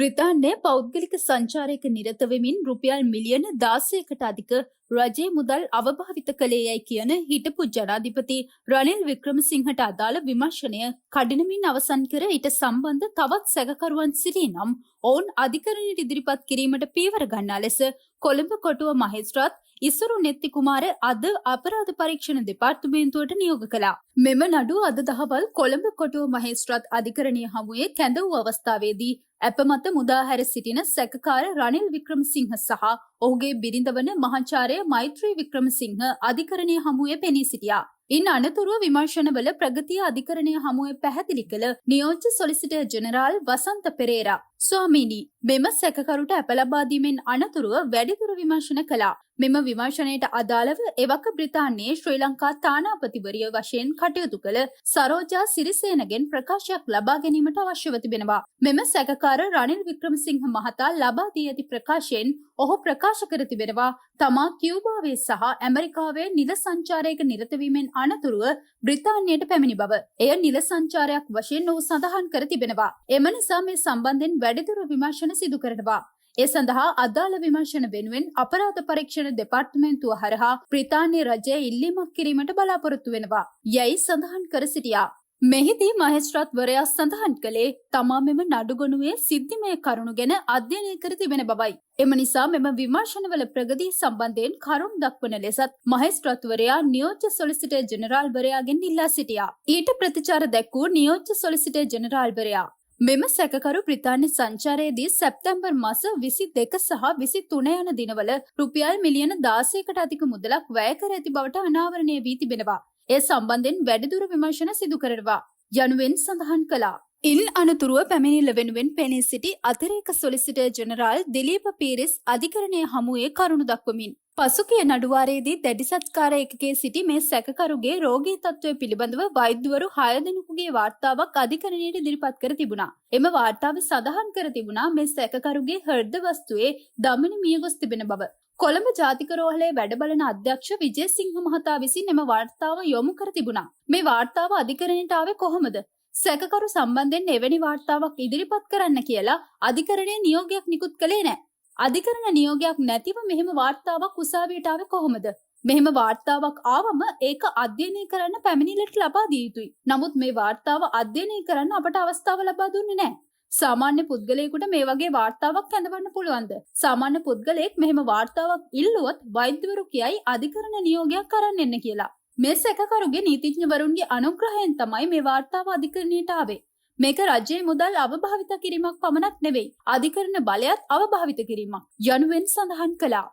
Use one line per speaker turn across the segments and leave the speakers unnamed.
බ්‍රිතාන්‍යයේ පෞද්ගලික සංචාරයක නිරත වෙමින් රුපියල් මිලියන 16කට අධික රජයේ මුදල් අවභාවිත කළේ යයි කියන හිටපු ජනාධිපති රනිල් වික්‍රමසිංහට අදාළ විමර්ශනය කඩිනමින් අවසන් කර ඊට සම්බන්ධ තවත් සැකකරුවන් සිටී නම් ඔවුන් අධිකරණයට ඉදිරිපත් කිරීමට පියවර ගන්නා ලෙස කොළඹ කොටුව මහේස්ත්‍රාත් ඉසුරු නෙත්ති කුමාර අද අපරාධ පරීක්ෂණ දෙපාර්තමේන්තුවට නියෝග කළා. මෙම නඩුව අද දහවල් කොළඹ කොටුව මහේස්ත්‍රාත් අධිකරණීය හමුවේ කැඳ වූ අවස්ථාවේදී අප මත මුදාහැර සිටින සැකකාර රනිල් වික්‍රමසිංහ සහ ඔහුගේ බිරිඳ වන මහාචාර්ය මෛත්‍රී වික්‍රමසිංහ අධිකරණීය හමුවේ පෙනී සිටියා. ඉන් අනතුරුව විමර්ශනවල ප්‍රගතිය අධිකරණීය හමුවේ පැහැදිලි කළ නියෝජ්‍ය සොලිසිටර් ජෙනරාල් වසන්ත පෙරේරා ස්වාමීනි මෙම සැකකරුට අප ලබා දීමෙන් අනතුරුව වැඩිදුර විමර්ශන කළා. මෙම විමර්ශනයට අදාළව එවක බ්‍රිතාන්‍යයේ ශ්‍රී ලංකා තානාපතිවරිය වශයෙන් කටයුතු කළ සරෝජා සිරිසේනගෙන් ප්‍රකාශයක් ලබා ගැනීමට අවශ්‍යව තිබෙනවා. මෙම සැකකාර රනිල් වික්‍රමසිංහ මහතා ලබා දී ඇති ප්‍රකාශයෙන් ඔහු ප්‍රකාශ කර තිබෙනවා තමා කියුබාවේ සහ ඇමරිකාවේ නිල සංචාරයක නිරත වීමෙන් අනතුරුව බ්‍රිතාන්‍යයට පැමිණි බව. එය නිල සංචාරයක් වශයෙන් ඔහු සඳහන් කර තිබෙනවා. එම නිසා මේ සම්බන්ධයෙන් වැඩිදුර විමර්ශන සිදු කරනවා. ඒ සඳහා අදාළ විමර්ශන වෙනුවෙන් අපරාධ පරීක්ෂණ දෙපාර්තමේන්තුව හරහා බ්‍රිතාන්‍ය රජය ඉල්ලීමක් කිරීමට බලාපොරොත්තු වෙනවා යයි සඳහන් කර සිටියා. මෙහිදී මහේස්ත්‍රාත්වරයා සඳහන් කළේ තමා මෙම නඩුගොනුවේ සිද්ධිමය කරුණු ගැන අධ්‍යයනය කර තිබෙන බවයි. එම නිසා මෙම විමර්ශනවල ප්‍රගතිය සම්බන්ධයෙන් කරුණු දක්වන ලෙසත් මහේස්ත්‍රාත්වරයා නියෝජ්‍ය සොලිසිටර් ජෙනරාල්වරයාගෙන් ඉල්ලා සිටියා. ඊට ප්‍රතිචාර දැක්වූ නියෝජ්‍ය සොලිසිටර් ජෙනරාල්වරයා මෙම සැකකරු බ්‍රිතාන්‍ය සංචාරයේදී සැප්තැම්බර් මාස 22 සහ 23 යන දිනවල රුපියල් මිලියන 16කට අධික මුදලක් වැය කර ඇති බවට අනාවරණය වී තිබෙනවා. ඒ සම්බන්ධයෙන් වැඩිදුර විමර්ශන සිදු කරනවා යනුවෙන් සඳහන් කළා. ඉන් අනතුරුව පැමිණිල්ල වෙනුවෙන් පෙනී සිටි අතිරේක සොලිසිටර් ජෙනරාල් දිලීප පීරිස් අධිකරණයේ හමුවේ කරුණු දක්වමින් පසුගිය නඩුවාරයේදී දැඩි සත්කාර ඒකකයේ සිටි මේ සැකකරුගේ රෝගී තත්ත්වය පිළිබඳව වෛද්‍යවරු 6 දෙනෙකුගේ වාර්තාවක් අධිකරණයට ඉදිරිපත් කර තිබුණා. එම වාර්තාවේ සඳහන් කර තිබුණා මේ සැකකරුගේ හෘද වස්තුවේ දමන මිය ගොස් තිබෙන බව. කොළඹ ජාතික රෝහලේ වැඩබලන අධ්‍යක්ෂ විජේසිංහ මහතා විසින් එම වාර්තාව යොමු කර තිබුණා. මේ වාර්තාව අධිකරණයට ආවේ කොහොමද? සැකකරු සම්බන්ධයෙන් එවැනි වාර්තාවක් ඉදිරිපත් කරන්න කියලා අධිකරණයේ නියෝගයක් නිකුත් කළේ නැහැ. අධිකරණ නියෝගයක් නැතිව මෙහෙම වාර්තාවක් උසාවියට ආවේ කොහොමද? මෙහෙම වාර්තාවක් ආවම ඒක අධ්‍යයනය කරන්න පැමිණිල්ලට ලබා දිය යුතුයි. නමුත් මේ වාර්තාව අධ්‍යයනය කරන්න අපට අවස්ථාව ලබා දුන්නේ නැහැ. සාමාන්‍ය පුද්ගලයෙකුට මේ වගේ වාර්තාවක් ඇඳවන්න පුළුවන්ද? සාමාන්‍ය පුද්ගලයෙක් මෙහෙම වාර්තාවක් ඉල්ලුවොත් වෛද්‍යවරු කියයි අධිකරණ නියෝගයක් කරන්න එන්න කියලා. මේ සැකකරුගේ නීතිඥවරුන්ගේ අනුග්‍රහයෙන් තමයි මේ වාර්තාව අධිකරණයට ආවේ. මේක රජයේ මුදල් අවභාවිත කිරීමක් පමණක් නෙවෙයි අධිකරණ බලයත් අවභාවිත කිරීමක් යනුවෙන් සඳහන් කළා.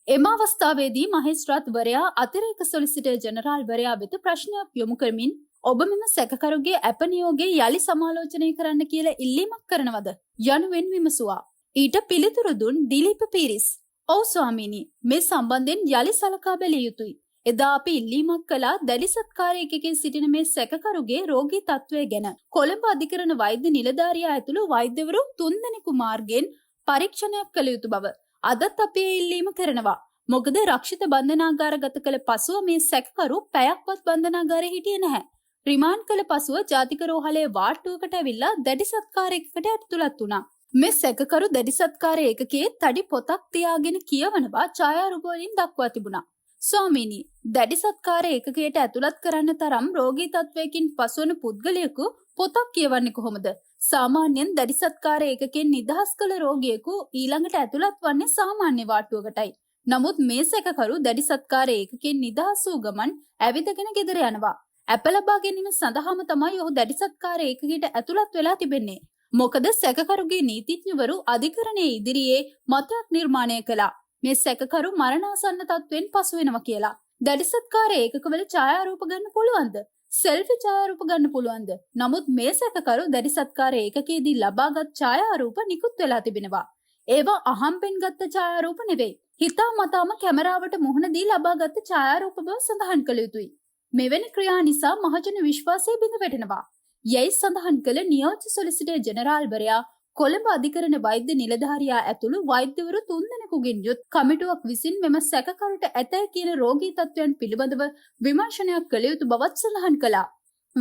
එම අවස්ථාවේදී මහේස්ත්‍රාත්වරයා අතිරේක සොලිසිටර් ජෙනරාල්වරයා වෙත ප්‍රශ්නයක් යොමු කරමින් ඔබ මෙම සැකකරුගේ අප නියෝගයේ යලි සමාලෝචනය කරන්න කියලා ඉල්ලීමක් කරනවද යනුවෙන් විමසුවා. ඊට පිළිතුරු දුන් දිලීප පීරිස් ඔව් ස්වාමීනි මේ සම්බන්ධයෙන් යලි සලකා බැලිය යුතුයි. එදා අපි ඉල්ලීමක් කළා දැඩි සත්කාර ඒකකයේ සිටින මේ සැකකරුගේ රෝගී තත්ත්වය ගැන. කොළඹ අධිකරණ වෛද්‍ය නිලධාරියා ඇතුළු වෛද්‍යවරු 3 දෙනෙකු මාර්ගයෙන් පරීක්ෂණයක් කළ යුතු බව අදත් අපි ඉල්ලීම කරනවා. මොකද රක්ෂිත බන්ධනාගාරගත කළ පසුව මේ සැකකරු පැයක්වත් බන්ධනාගාරයේ හිටියේ නැහැ. රිමාන්ඩ් කළ පසුව ජාතික රෝහලේ වාට්ටුවකට ඇවිල්ලා දැඩි සත්කාර ඒකකට ඇතුළත් වුණා. මේ සැකකරු දැඩි සත්කාර ඒකකයේ තඩි පොතක් තියාගෙන කියවනවා ඡායාරූප වලින් දක්වා තිබුණා. ස්වාමීනි දැඩි සත්කාර ඒකකයට ඇතුළත් කරන්න තරම් රෝගී තත්වයකින් පසුවන පුද්ගලයෙකු පොතක් කියවන්නේ කොහොමද? සාමාන්‍යයෙන් දැඩි සත්කාර ඒකකයෙන් නිදහස් කළ රෝගියෙකු ඊළඟට ඇතුළත් වන්නේ සාමාන්‍ය වාට්ටුවකටයි. නමුත් මේ සැකකරු දැඩි සත්කාර ඒකකයෙන් නිදහස් වූ ගමන් ඇවිදගෙන ගෙදර යනවා. අප ලබා ගැනීම සඳහාම තමයි ඔහු දැඩි සත්කාර ඒකකයට ඇතුළත් වෙලා තිබෙන්නේ. මොකද සැකකරුගේ නීතිඥවරු අධිකරණයේ ඉදිරියේ මතයක් නිර්මාණය කළා. මේ සැකකරු මරණාසන්න තත්වෙන් පසු වෙනවා කියලා. දැඩි සත්කාර ඒකකවල ඡායාරූප ගන්න පුළුවන්ද? සෙල්ෆි ඡායාරූප ගන්න පුළුවන්ද? නමුත් මේ සැකකරු දැඩි සත්කාර ඒකකයේදී ලබාගත් ඡායාරූප නිකුත් වෙලා තිබෙනවා. ඒවා අහම්බෙන් ගත්ත ඡායාරූප නෙවෙයි. හිතාමතාම කැමරාවට මුහුණ දී ලබාගත් ඡායාරූප බව සඳහන් කළ යුතුයි. මෙවැනි ක්‍රියා නිසා මහජන විශ්වාසය බිඳ වැටෙනවා. යයි සඳහන් කළ නියෝජ්‍ය සොලිසිටර් ජෙනරාල්වරයා කොළඹ අධිකරණ වෛද්‍ය නිලධාරියා ඇතුළු වෛද්‍යවරු 3 දෙනෙකුගෙන් යුත් කමිටුවක් විසින් මෙම සැකකරුට ඇතැයි කියන රෝගී තත්ත්වයන් පිළිබඳව විමර්ශනයක් කළ යුතු බවත් සඳහන් කළා.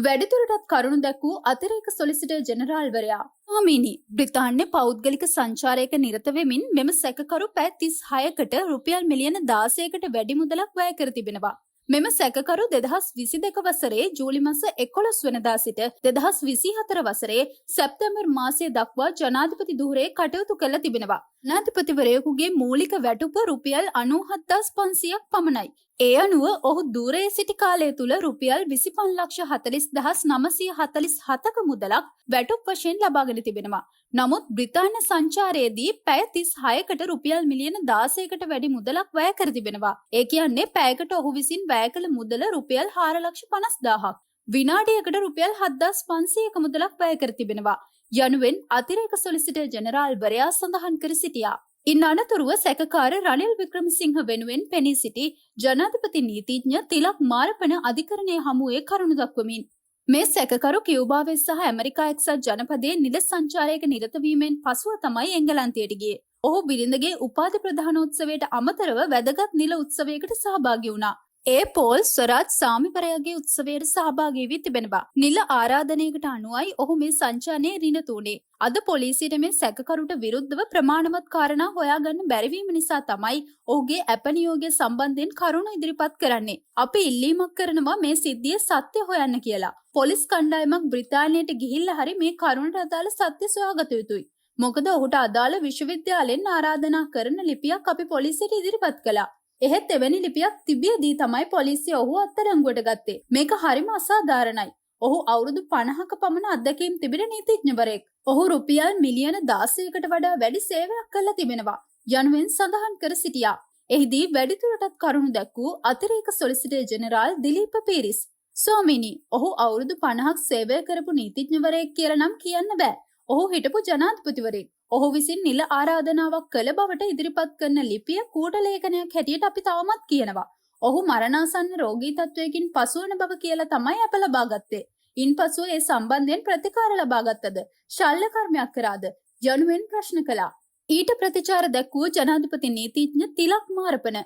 වැඩිදුරටත් කරුණු දැක්වූ අතිරේක සොලිසිටර් ජෙනරාල්වරයා ස්වාමීනි, බ්‍රිතාන්‍ය පෞද්ගලික සංචාරයක නිරත වෙමින් මෙම සැකකරු පැය 36කට රුපියල් මිලියන 16කට වැඩි මුදලක් වැය කර තිබෙනවා. මෙම සැකකරු 2022 වසරේ ජූලි මාස 11 වෙනිදා සිට 2024 වසරේ සැප්තැම්බර් මාසය දක්වා ජනාධිපති ධුරයේ කටයුතු කළ තිබෙනවා. ජනාධිපතිවරයෙකුගේ මූලික වැටුප රුපියල් 97500ක් පමණයි. ඒ අනුව ඔහු ධුරයේ සිටි කාලය තුල රුපියල් 25,40,947ක මුදලක් වැටුප් වශයෙන් ලබාගෙන තිබෙනවා. නමුත් බ්‍රිතාන්‍ය සංචාරයේදී පැය 36කට රුපියල් මිලියන 16කට වැඩි මුදලක් වැය කර තිබෙනවා. ඒ කියන්නේ පැයකට ඔහු විසින් වැය කළ මුදල රුපියල් 4,50,000ක්. විනාඩියකට රුපියල් 7,500ක මුදලක් වැය කර තිබෙනවා. යනුවෙන් අතිරේක සොලිසිටර් ජෙනරාල්වරයා සඳහන් කර සිටියා. ඉන් අනතුරුව සැකකාර රනිල් වික්‍රමසිංහ වෙනුවෙන් පෙනී සිටි ජනාධිපති නීතිඥ තිලක් මාරපන අධිකරණය හමුවේ කරුණු දක්වමින් මේ සැකකරු කියුබාවේ සහ ඇමරිකා එක්සත් ජනපදයේ නිල සංචාරයක නිරත වීමෙන් පසුව තමයි එංගලන්තයට ගියේ. ඔහු බිරිඳගේ උපාධි ප්‍රදානෝත්සවයට අමතරව වැදගත් නිල උත්සවයකට සහභාගී වුණා. ඒ පෝල් ස්වරාජ් සාමිපරයාගේ උත්සවයට සහභාගී වී තිබෙනවා. නිල ආරාධනයකට අනුවයි ඔහු මේ සංචාරයේ රිනත උනේ. අද පොලිසියට මේ සැකකරුට විරුද්ධව ප්‍රමාණවත් කාරණා හොයාගන්න බැරිවීම නිසා තමයි ඔහුගේ අපනියෝගය සම්බන්ධයෙන් කරුණු ඉදිරිපත් කරන්නේ. අපි ඉල්ලීමක් කරනවා මේ සිද්ධියේ සත්‍ය හොයන්න කියලා. පොලිස් කණ්ඩායමක් බ්‍රිතාන්‍යයට ගිහිල්ලා හරි මේ කරුණට අදාළ සත්‍ය සොයාගත යුතුයි. මොකද ඔහුට අදාළ විශ්වවිද්‍යාලයෙන් ආරාධනා කරන ලිපියක් අපි පොලිසියට ඉදිරිපත් කළා. එහෙත් එවැනි ලිපියක් තිබියදී තමයි පොලිසිය ඔහු අත්අඩංගුවට ගත්තේ. මේක හරිම අසාධාරණයි. ඔහු අවුරුදු 50ක පමණ අත්දැකීම් තිබෙන නීතිඥවරයෙක්. ඔහු රුපියල් මිලියන 16කට වඩා වැඩි සේවයක් කළා තිබෙනවා. යනුවෙන් සඳහන් කර සිටියා. එහිදී වැඩිදුරටත් කරුණු දැක්වූ අතිරේක සොලිසිටර් ජෙනරාල් දිලීප පීරිස් ස්වාමීනි, ඔහු අවුරුදු 50ක් සේවය කරපු නීතිඥවරයෙක් කියලා නම් කියන්න බෑ. ඔහු හිටපු ජනාධිපතිවරයෙක්. ඔහු විසින් නිල ආරාධනාවක් කළ බවට ඉදිරිපත් කරන ලිපිය කූට ලේඛනයක් හැටියට අපි තවමත් කියනවා. ඔහු මරණාසන්න රෝගී තත්වයකින් පසුවන බව කියලා තමයි අප ලබා ගත්තේ. ඉන්පසු ඒ සම්බන්ධයෙන් ප්‍රතිකාර ලබා ගත්තද ශල්‍ය කර්මයක් කරාද යනුවෙන් ප්‍රශ්න කළා. ඊට ප්‍රතිචාර දැක්වූ ජනාධිපති නීතිඥ තිලක් මාරපන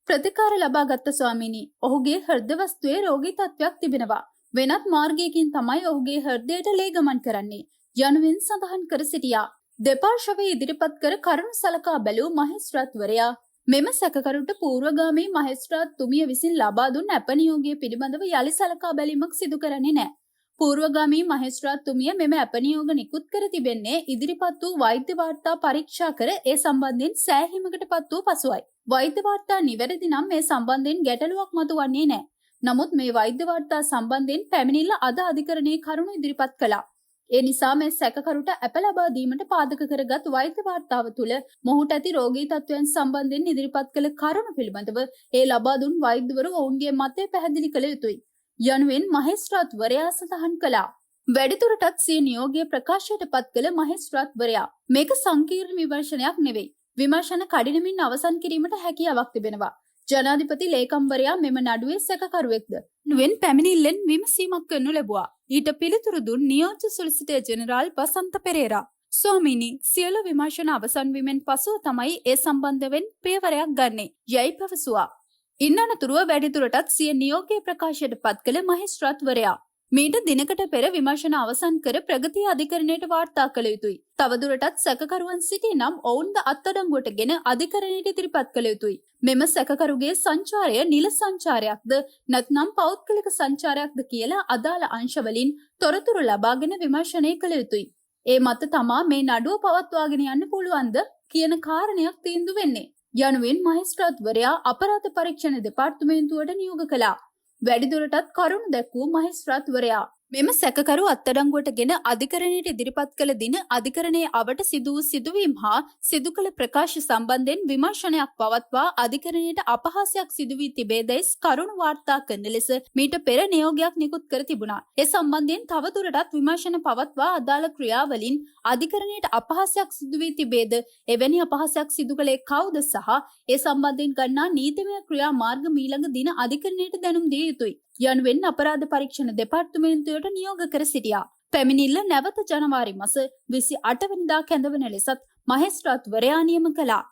ප්‍රතිකාර ලබා ගත්ත ස්වාමීනි, ඔහුගේ හෘද වස්තුවේ රෝගී තත්වයක් තිබෙනවා. වෙනත් මාර්ගයකින් තමයි ඔහුගේ හෘදයට ලේ ගමන් කරන්නේ යනුවෙන් සඳහන් කර සිටියා. දෙපාර්ශවයේ ඉදිරිපත් කර කරුණු සලකා බැලූ මහේස්ත්‍රාත්වරයා මෙම සැකකරුට පූර්වගාමී මහේස්ත්‍රාත්තුමිය විසින් ලබා දුන් අපනියෝගය පිළිබඳව යලි සලකා බැලීමක් සිදු කරන්නේ නැහැ. පූර්වගාමී මහේස්ත්‍රාත්තුමිය මෙම අපනියෝග නිකුත් කර තිබෙන්නේ ඉදිරිපත් වූ වෛද්‍ය වාර්තා පරීක්ෂා කර ඒ සම්බන්ධයෙන් සෑහීමකටපත් වූ පසුයි. වෛද්‍ය වාර්තා නිවැරදි නම් මේ සම්බන්ධයෙන් ගැටලුවක් මතුවන්නේ නැහැ. නමුත් මේ වෛද්‍ය වාර්තා සම්බන්ධයෙන් පැමිණිල්ල අද අධිකරණයේ කරුණු ඉදිරිපත් කළා. ඒ නිසා මේ සැකකරුට අප ලබා දීමට පාදක කරගත් වෛද්‍ය වාර්තාව තුළ මොහුට ඇති රෝගී තත්ත්වයන් සම්බන්ධයෙන් ඉදිරිපත් කළ කරුණු පිළිබඳව ඒ ලබා දුන් වෛද්‍යවරු ඔවුන්ගේ මතය පැහැදිලි කළ යුතුයි යනුවෙන් මහේස්ත්‍රාත්වරයා සඳහන් කළා. වැඩිදුරටත් සිය නියෝගය ප්‍රකාශයට පත් කළ මහේස්ත්‍රාත්වරයා මේක සංකීර්ණ විමර්ශනයක් නෙවෙයි. විමර්ශන කඩිනමින් අවසන් කිරීමට හැකියාවක් තිබෙනවා. ජනාධිපති ලේකම්වරයා මෙම නඩුවේ සැකකරුවෙක්ද නුවෙන් පැමිණිල්ලෙන් විමසීමක් කරනු ලැබුවා. ඊට පිළිතුරු දුන් නියෝජ්‍ය සොලිසිටර් ජෙනරාල් බසන්ත පෙරේරා ස්වාමීනි, සියලු විමර්ශන අවසන් වීමෙන් පසුව තමයි ඒ සම්බන්ධයෙන් පියවරයක් ගන්නේ යයි පැවසුවා. ඉන් අනතුරුව වැඩිදුරටත් සිය නියෝගය ප්‍රකාශයට පත් කළ මහේස්ත්‍රාත්වරයා මීට දිනකට පෙර විමර්ශන අවසන් කර ප්‍රගති අධිකරණයට වාර්තා කළ යුතුයි. තවදුරටත් සැකකරුවන් සිටි නම් ඔවුන්ද අත්අඩංගුවට ගෙන අධිකරණයට ඉදිරිපත් කළ යුතුයි. මෙම සැකකරුගේ සංචාරය නිල සංචාරයක්ද නැත්නම් පෞද්ගලික සංචාරයක්ද කියලා අදාළ අංශවලින් තොරතුරු ලබාගෙන විමර්ශනය කළ යුතුයි. ඒ මත තමා මේ නඩුව පවත්වාගෙන යන්න පුළුවන්ද කියන කාරණයක් තීන්දුව වෙන්නේ යනුවෙන් මහේස්ත්‍රාත්වරයා අපරාධ පරීක්ෂණ දෙපාර්තමේන්තුවට නියෝග කළා. වැඩිදුරටත් කරුණු දැක්වූ මහේස්ත්‍රාත්වරයා මෙම සැකකරු අත්අඩංගුවට ගෙන අධිකරණයට ඉදිරිපත් කළ දින අධිකරණයේ අවට සිදු වූ සිදුවීම් හා සිදු කළ ප්‍රකාශ සම්බන්ධයෙන් විමර්ශනයක් පවත්වා අධිකරණයට අපහාසයක් සිදු වී තිබේදැයි කරුණු වාර්තා කරන ලෙස මීට පෙර නියෝගයක් නිකුත් කර තිබුණා. ඒ සම්බන්ධයෙන් තවදුරටත් විමර්ශන පවත්වා අදාළ ක්‍රියාවලින් අධිකරණයට අපහාසයක් සිදු වී තිබේද, එවැනි අපහාසයක් සිදු කළේ කවුද සහ ඒ සම්බන්ධයෙන් ගන්නා නීතිමය ක්‍රියා මාර්ග මීළඟ දින අධිකරණයට දැනුම් දිය යුතුයි යනුවෙන් අපරාධ පරීක්ෂණ දෙපාර්තමේන්තුවට නියෝග කර සිටියා. පැමිණිල්ල නැවත ජනවාරි මාස 28 වෙනිදා කැඳවන ලෙසත් මහේස්ත්‍රාත්වරයා නියම කළා.